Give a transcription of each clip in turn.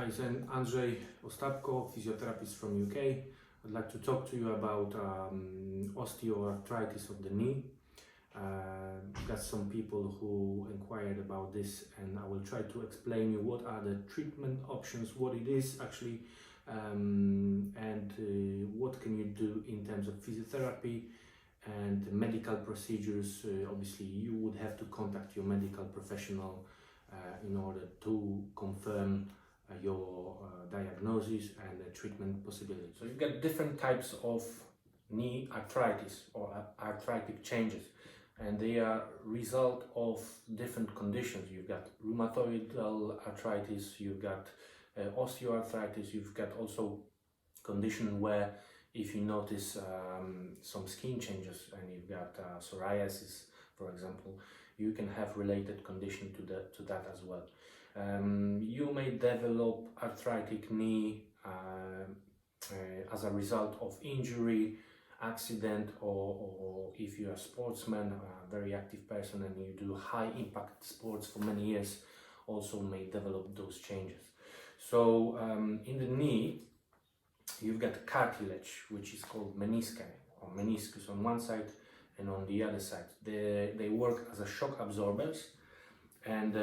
Hi, I'm Andrzej Ostapko, physiotherapist from UK. I'd like to talk to you about osteoarthritis of the knee. Got some people who inquired about this, and I will try to explain you what are the treatment options, what it is actually, and what can you do in terms of physiotherapy and medical procedures. Obviously, you would have to contact your medical professional in order to confirm your diagnosis and treatment possibilities. So you've got different types of knee arthritis or arthritic changes, and they are result of different conditions. You've got rheumatoid arthritis, you've got osteoarthritis, you've got also condition where if you notice some skin changes and you've got psoriasis, for example, you can have related condition to that as well. You may develop arthritic knee as a result of injury, accident, or if you're a sportsman, a very active person, and you do high impact sports for many years, also may develop those changes. So in the knee, you've got cartilage, which is called menisci or meniscus on one side and on the other side. They work as a shock absorbers, and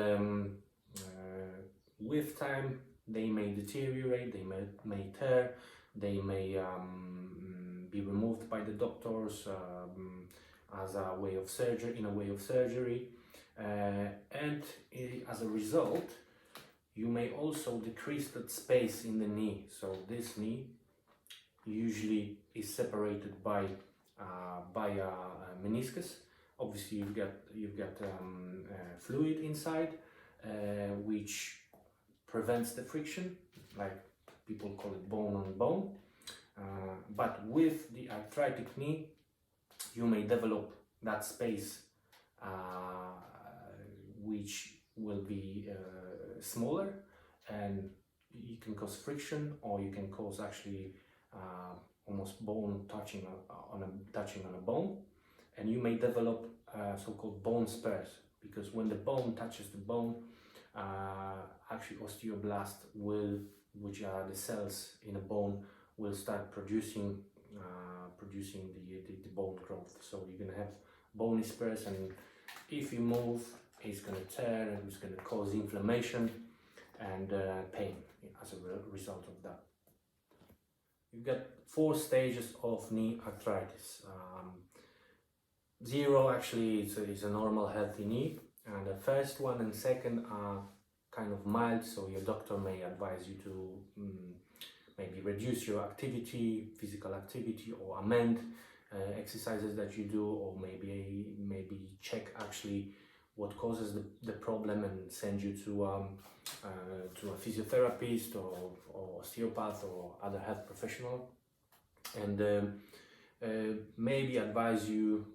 with time they may deteriorate, they may tear, they may be removed by the doctors as a way of surgery, and as a result you may also decrease that space in the knee. So this knee usually is separated by a meniscus. Obviously you've got fluid inside, which prevents the friction, like people call it bone on bone. But with the arthritic knee, you may develop that space which will be smaller, and you can cause friction, or you can cause actually almost bone touching on a bone, and you may develop so-called bone spurs, because when the bone touches the bone, actually osteoblasts which are the cells in a bone, will start producing the bone growth. So you're gonna have bony spurs, and if you move, it's gonna tear, and it's gonna cause inflammation and pain as a result of that. You've got 4 stages of knee arthritis. 0 actually is a normal healthy knee, and the first one and second are kind of mild, so your doctor may advise you to maybe reduce your activity, physical activity, or amend exercises that you do, or maybe check actually what causes the problem and send you to a physiotherapist or osteopath or other health professional, and maybe advise you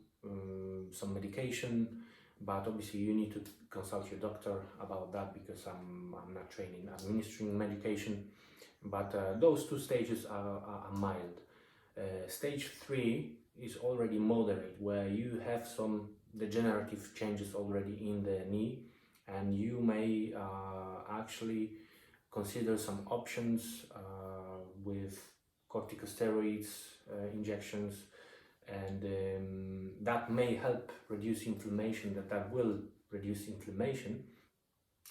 some medication. But obviously you need to consult your doctor about that, because I'm not trained in administering medication. But those 2 stages are mild. Stage 3 is already moderate, where you have some degenerative changes already in the knee, and you may actually consider some options with corticosteroids injections, and that may help reduce inflammation. That will reduce inflammation.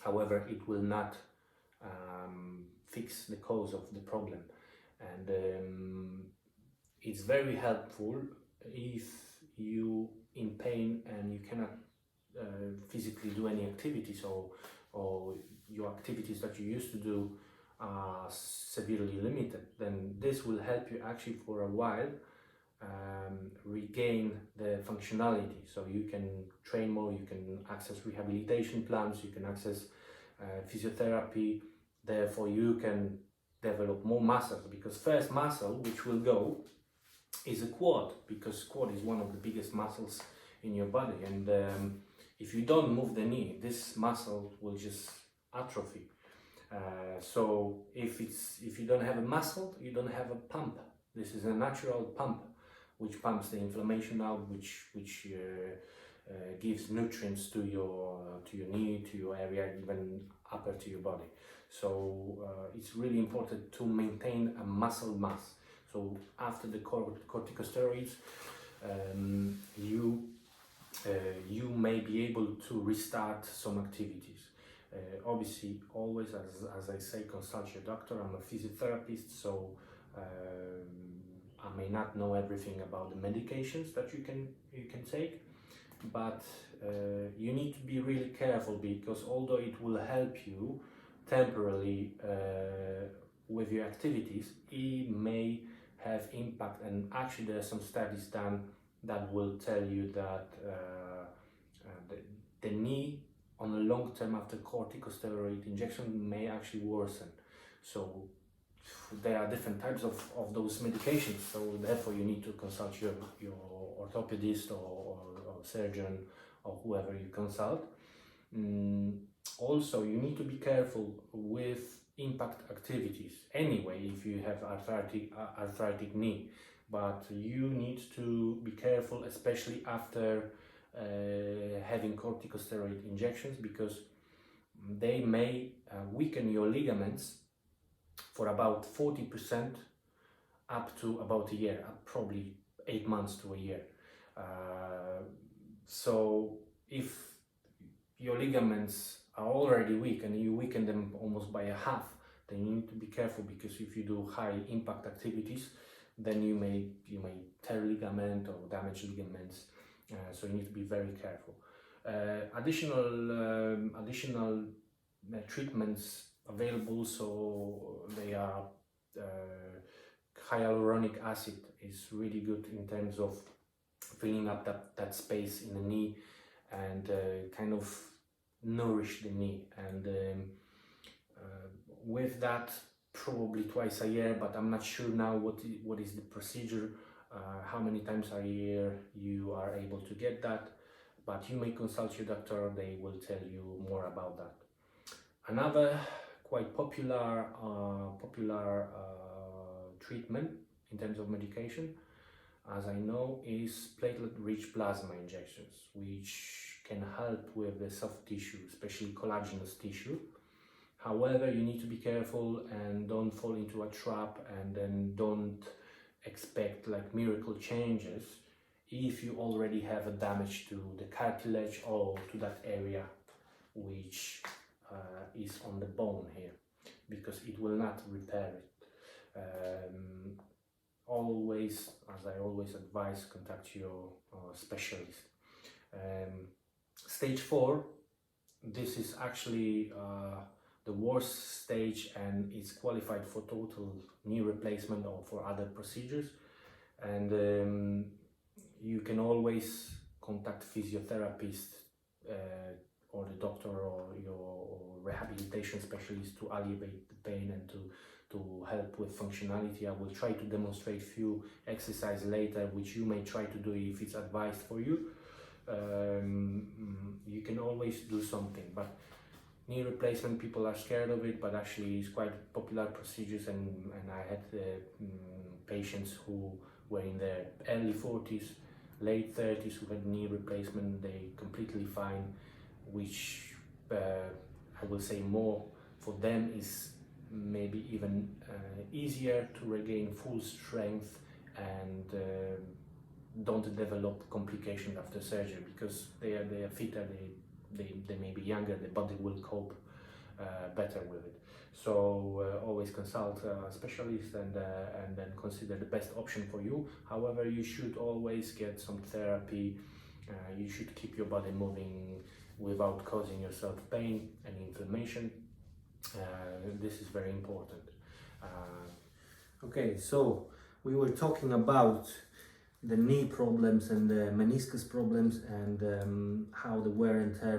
However, it will not fix the cause of the problem, and it's very helpful if you in pain and you cannot physically do any activities, or your activities that you used to do are severely limited. Then this will help you actually for a while regain the functionality, so you can train more, you can access rehabilitation plans, you can access physiotherapy. Therefore you can develop more muscles, because first muscle which will go is a quad, because quad is one of the biggest muscles in your body, and if you don't move the knee, this muscle will just atrophy. So if you don't have a muscle, you don't have a pump. This is a natural pump which pumps the inflammation out, which gives nutrients to your knee, to your area, even upper to your body. So it's really important to maintain a muscle mass. So after the corticosteroids, you may be able to restart some activities. Obviously, always, as I say, consult your doctor. I'm a physiotherapist, so I may not know everything about the medications that you can take, but you need to be really careful, because although it will help you temporarily with your activities, it may have impact. And actually, there are some studies done that will tell you that the knee on the long term after corticosteroid injection may actually worsen. So there are different types of those medications, so therefore you need to consult your orthopedist or surgeon or whoever you consult. Also, you need to be careful with impact activities anyway if you have arthritic knee, but you need to be careful, especially after having corticosteroid injections, because they may weaken your ligaments for about 40% up to about a year, probably 8 months to a year. So if your ligaments are already weak and you weaken them almost by a half, then you need to be careful, because if you do high impact activities, then you may tear ligament or damage ligaments. So you need to be very careful. Additional treatments available, so they are hyaluronic acid is really good in terms of filling up that space in the knee and kind of nourish the knee. And with that, probably twice a year, but I'm not sure now what is the procedure, how many times a year you are able to get that, but you may consult your doctor, they will tell you more about that. Another quite popular treatment in terms of medication, as I know, is platelet-rich plasma injections, which can help with the soft tissue, especially collagenous tissue. However, you need to be careful and don't fall into a trap, and then don't expect like miracle changes if you already have a damage to the cartilage or to that area which is on the bone here, because it will not repair it. Always, as I always advise, contact your specialist. Stage 4, this is actually the worst stage, and it's qualified for total knee replacement or for other procedures. And you can always contact physiotherapist or the doctor or your rehabilitation specialist to alleviate the pain and to help with functionality. I will try to demonstrate few exercises later, which you may try to do if it's advised for you. You can always do something, but knee replacement, people are scared of it, but actually it's quite popular procedures, and I had patients who were in their early 40s, late 30s who had knee replacement. They completely fine, which I will say more for them is maybe even easier to regain full strength and don't develop complications after surgery, because they are fitter, they may be younger, the body will cope better with it. So always consult a specialist and then consider the best option for you. However, you should always get some therapy. You should keep your body moving without causing yourself pain and inflammation. This is very important. Okay, so we were talking about the knee problems and the meniscus problems, and how the wear and tear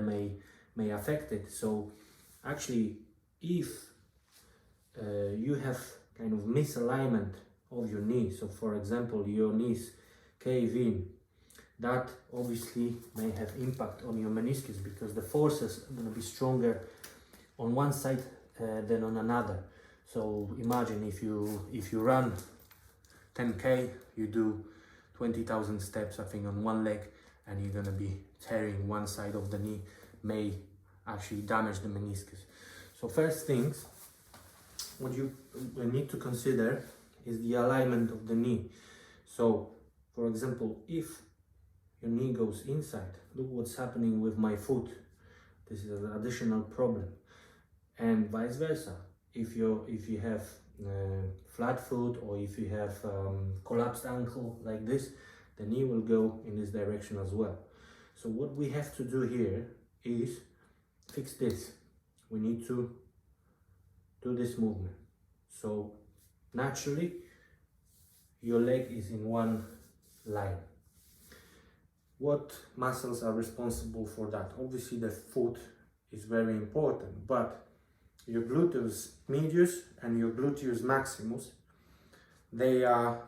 may affect it. So actually, if you have kind of misalignment of your knee, so for example your knees cave in, that obviously may have impact on your meniscus, because the forces are going to be stronger on one side than on another. So imagine if you run 10k, you do 20,000 steps, I think, on one leg, and you're gonna be tearing one side of the knee, may actually damage the meniscus. So first things, what you need to consider is the alignment of the knee. So, for example, if your knee goes inside, look what's happening with my foot. This is an additional problem. And vice versa. If you have flat foot, or if you have collapsed ankle like this, the knee will go in this direction as well. So what we have to do here is fix this. We need to do this movement. So naturally your leg is in one line. What muscles are responsible for that? Obviously the foot is very important, but your gluteus medius and your gluteus maximus, they are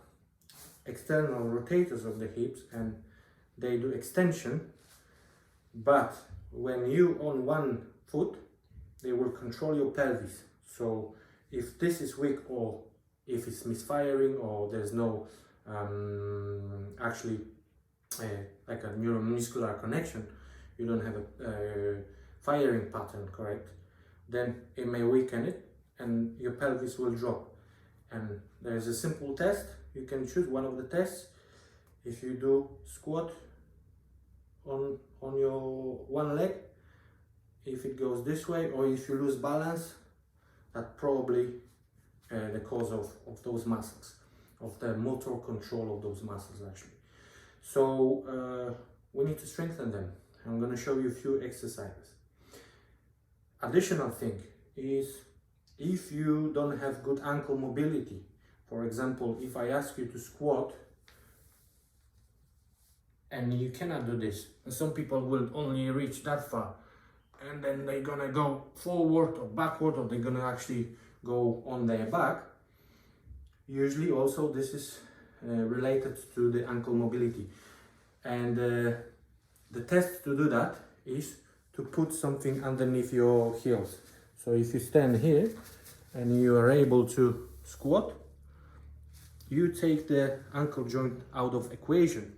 external rotators of the hips and they do extension, but when you on one foot, they will control your pelvis. So if this is weak, or if it's misfiring, or there's no like a neuromuscular connection, you don't have a firing pattern correct, then it may weaken it and your pelvis will drop. And there's a simple test. You can choose one of the tests. If you do squat on your one leg, if it goes this way, or if you lose balance, that's probably the cause of those muscles, of the motor control of those muscles actually. So we need to strengthen them. I'm going to show you a few exercises. Additional thing is, if you don't have good ankle mobility, for example, if I ask you to squat and you cannot do this, and some people will only reach that far, and then they're gonna go forward or backward, or they're gonna actually go on their back. Usually also this is related to the ankle mobility, and the test to do that is to put something underneath your heels. So if you stand here and you are able to squat, you take the ankle joint out of equation,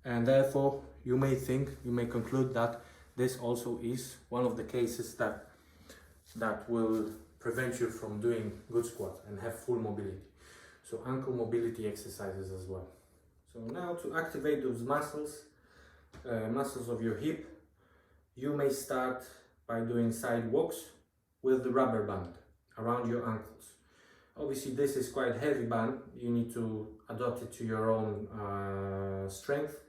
and therefore you may conclude that this also is one of the cases that will prevent you from doing good squat and have full mobility. So ankle mobility exercises as well. So now to activate those muscles of your hip, you may start by doing side walks with the rubber band around your ankles. Obviously this is quite heavy band. You need to adapt it to your own strength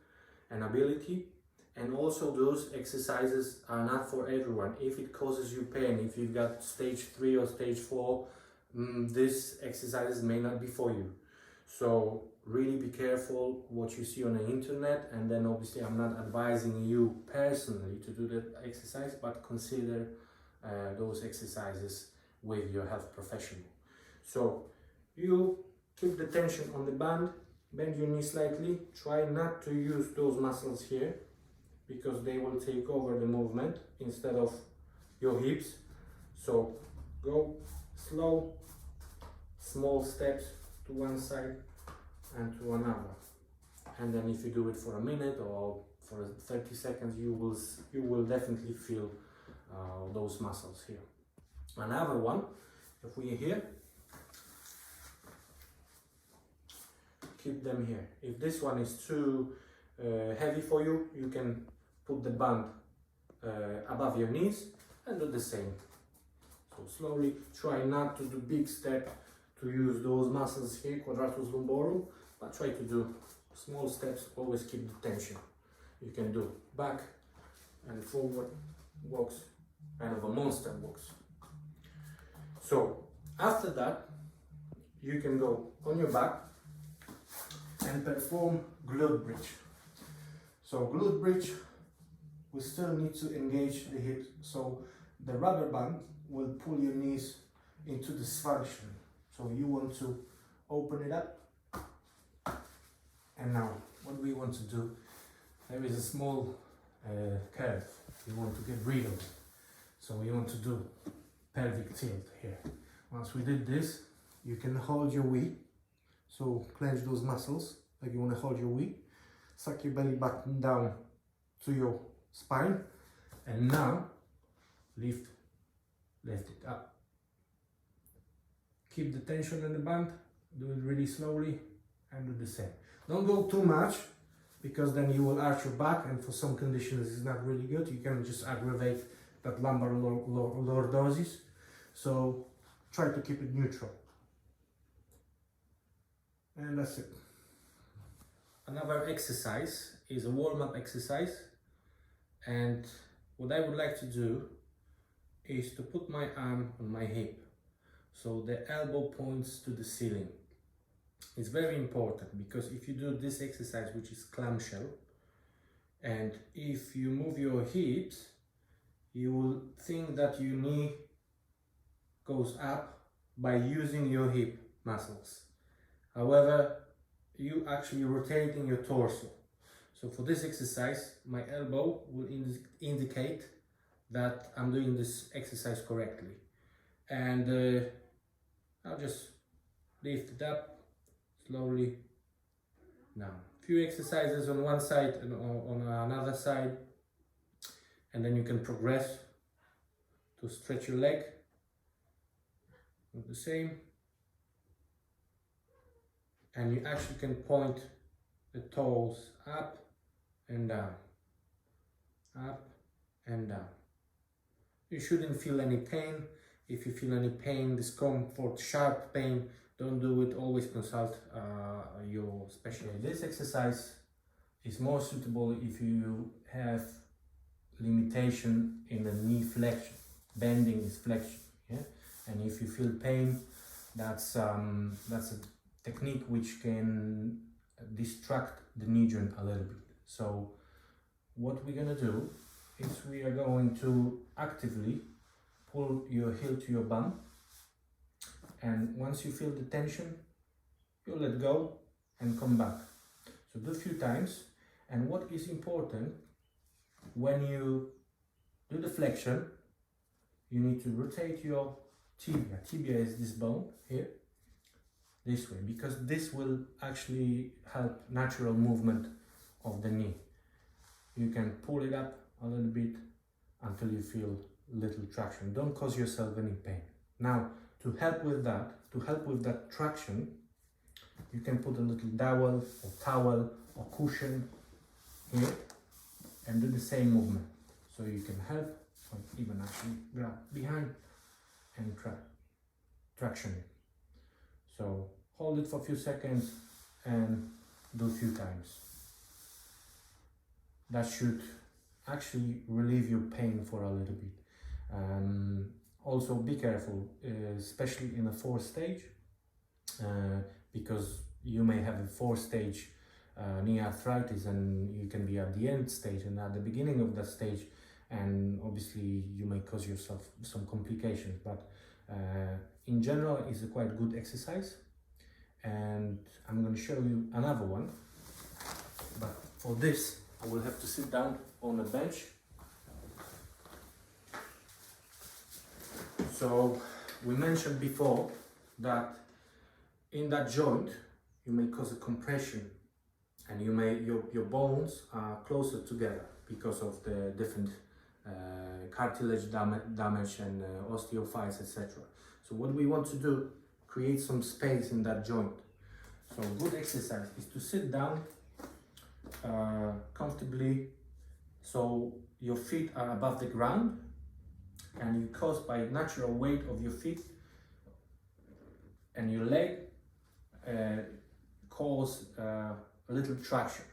and ability. And also those exercises are not for everyone. If it causes you pain, if you've got stage 3 or stage 4, this exercises may not be for you. So really be careful what you see on the internet, and then obviously I'm not advising you personally to do that exercise, but consider those exercises with your health professional. So you keep the tension on the band, bend your knee slightly, try not to use those muscles here, because they will take over the movement instead of your hips. So go slow, small steps to one side and to another. And then if you do it for a minute or for 30 seconds, you will definitely feel those muscles here. Another one, if we are here, keep them here. If this one is too heavy for you, you can put the band above your knees and do the same. So slowly, try not to do big step to use those muscles here, quadratus lumborum, but try to do small steps. Always keep the tension. You can do back and forward walks, kind of a monster walks. So after that, you can go on your back and perform glute bridge. So glute bridge, we still need to engage the hips. So the rubber band will pull your knees into this function. So you want to open it up. And now what we want to do, there is a small curve we want to get rid of it. So we want to do pelvic tilt here. Once we did this, you can hold your V. So clench those muscles like you want to hold your V. Suck your belly button down to your spine, and now lift it up. keep the tension in the band, do it really slowly, and do the same. Don't go too much, because then you will arch your back, and for some conditions it's not really good. You can just aggravate that lumbar lordosis. So try to keep it neutral. And that's it. Another exercise is a warm-up exercise, and what I would like to do is to put my arm on my hip, so the elbow points to the ceiling. It's very important, because if you do this exercise, which is clamshell, and if you move your hips, you will think that your knee goes up by using your hip muscles. However, you actually rotating your torso. So for this exercise, my elbow will indicate that I'm doing this exercise correctly. And I'll just lift it up slowly down. Few exercises on one side and on another side, and then you can progress to stretch your leg. Do the same. And you actually can point the toes up and down, up and down. You shouldn't feel any pain. If you feel any pain, discomfort, sharp pain, don't do it. Always consult your specialist. This exercise is more suitable if you have limitation in the knee flexion. Bending is flexion, yeah? And if you feel pain, that's a technique which can distract the knee joint a little bit. So what we're gonna do is we are going to actively pull your heel to your bum, and once you feel the tension, you let go and come back. So do a few times. And what is important, when you do the flexion, you need to rotate your tibia. Tibia is this bone here, this way, because this will actually help natural movement of the knee. You can pull it up a little bit until you feel little traction. Don't cause yourself any pain. Now, to help with that traction, you can put a little dowel or towel or cushion here and do the same movement. So you can help, or even actually grab behind and traction it. So hold it for a few seconds and do a few times. That should actually relieve your pain for a little bit. Also be careful, especially in a 4th stage, because you may have a 4th stage knee arthritis, and you can be at the end stage and at the beginning of that stage, and obviously you may cause yourself some complications. But in general, it's a quite good exercise, and I'm going to show you another one. But for this, I will have to sit down on a bench. So we mentioned before that in that joint you may cause a compression, and your bones are closer together because of the different cartilage damage and osteophytes, etc. So what we want to do, create some space in that joint. So a good exercise is to sit down comfortably, so your feet are above the ground, and you cause by natural weight of your feet and your leg cause a little traction.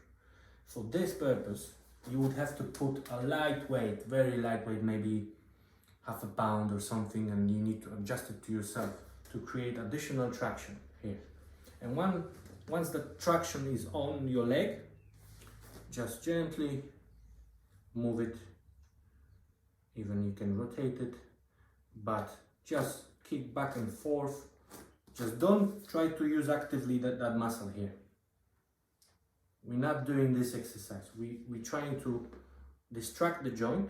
For this purpose, you would have to put a lightweight, very lightweight, maybe half a pound or something, and you need to adjust it to yourself to create additional traction here. And once the traction is on your leg, just gently move it. Even you can rotate it, but just kick back and forth. Just don't try to use actively that muscle here. We're not doing this exercise. We're trying to distract the joint,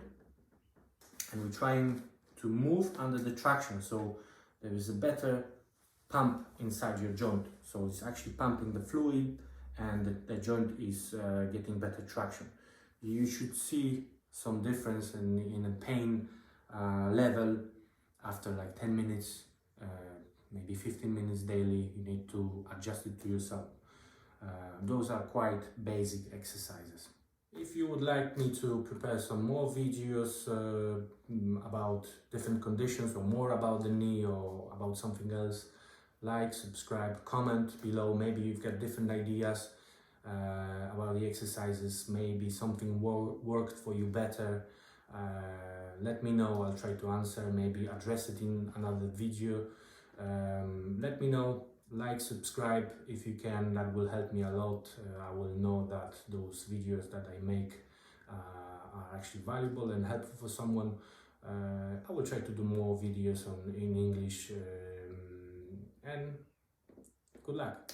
and we're trying to move under the traction, so there is a better pump inside your joint. So it's actually pumping the fluid, and the joint is getting better traction. You should see some difference in a pain level after like 10 minutes, maybe 15 minutes daily. You need to adjust it to yourself. Those are quite basic exercises. If you would like me to prepare some more videos about different conditions or more about the knee or about something else, like, subscribe, comment below. Maybe you've got different ideas about the exercises. Maybe something worked for you better. Let me know. I'll try to answer, maybe address it in another video. Let me know. Like, subscribe if you can. That will help me a lot. I will know that those videos that I make are actually valuable and helpful for someone. I will try to do more videos in English, and good luck.